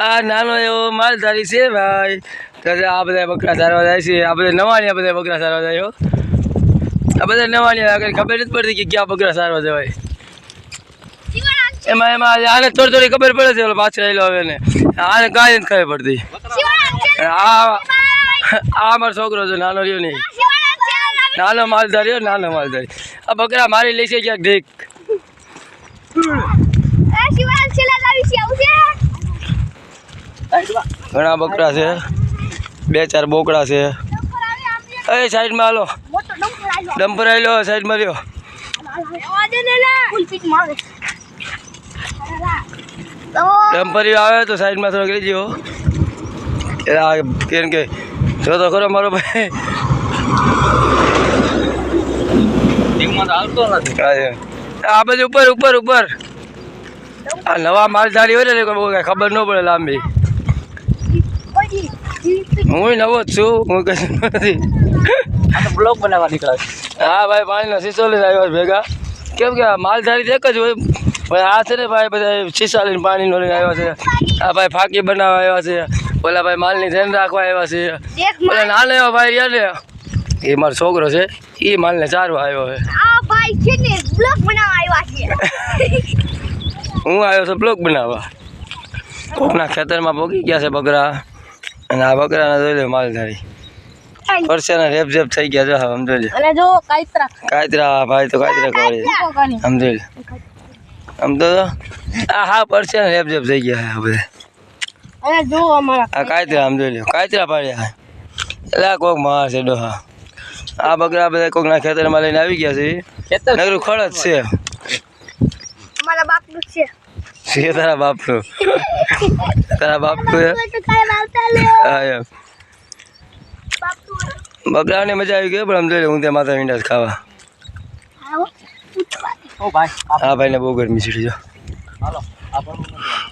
આ નાનો એવો માલધારી છે ભાઈ. તો આ બધા બકરા સારવા જાય છે. આ બધા નવાણિયા બધા બકરા સારવા જાય. આ બધા નવાણિયા આગળ ખબર નથી પડતી કે ક્યાં બકરા સારવા જવાય. એમાં આને થોડી થોડી ખબર પડે છે. ઓલો પાછળ આવેલો હવે ને આને કાંઈ નથી ખબર પડતી. આ અમારો છોકરો છે, નાનો રહ્યો નહીં, નાનો માલધારી, નાનો માલધારી. આ બકરા મારી લઈ છે ક્યાંક ઢીક. ઘણા બકરા છે, 2-4 બોકડા છે. એ સાઈડમાં હાલો, ડમ્પર આવેલો સાઈડમાં રહ્યો. ડમ્પર આવે તો સાઈડમાં થોડોક લેજો. કેમ કે જો તો ખરો મારો ભાઈ આ બધું ઉપર ઉપર ઉપર. આ નવા માલધારી હોય ને બહુ કઈ ખબર ન પડે લાંબી. હું નવો જ છું, હું કશું નથી. બ્લોગ બનાવવા નીકળ્યો. હા ભાઈ, પાણીનો શીશો લઈને આવ્યો ભેગા. કેમ કે માલધારી એક જ હોય. આ છે ને ભાઈ બધા શીશા લઈને પાણીનો લઈને આવ્યા છે. આ ભાઈ ફાંકી બનાવવા આવ્યા છે. ઓલા ભાઈ માલની ધ્યાન રાખવા આવ્યા છે. ઓલા નાનો એવો ભાઈ રહ્યા ને એ મારો છોકરો છે, એ માલને ચારવા આવ્યો છે. હું આવ્યો છું બ્લોગ બનાવવા. કોકના ખેતરમાં પોગી ગયા છે બકરા, અને આ બકરાના જોઈ લે માલધારી પરસેના રેપ જેપ થઈ ગયા. જો સમજો લે કાયતરા ભાઈ, તો કાયતરા કરી સમજો લે. સમજો આ હા પરસેના રેપ જેપ થઈ ગયા છે બધા. આ કાયતરા સમજો લે, કાયતરા પાડ્યા એટલે કોક માર છે ડોહા. આ બકરા બધા કોકના ખેતરમાં લઈને આવી ગયા છે. નગરું ખડ જ છે. તારા બાપનું, તારા બાપનું હા એમ. બકરાની મજા આવી ગઈ, પણ આમ જોઈ લે હું ત્યાં માથા મીંડા ખાવા. હા ભાઈ ને બહુ ગરમી છે.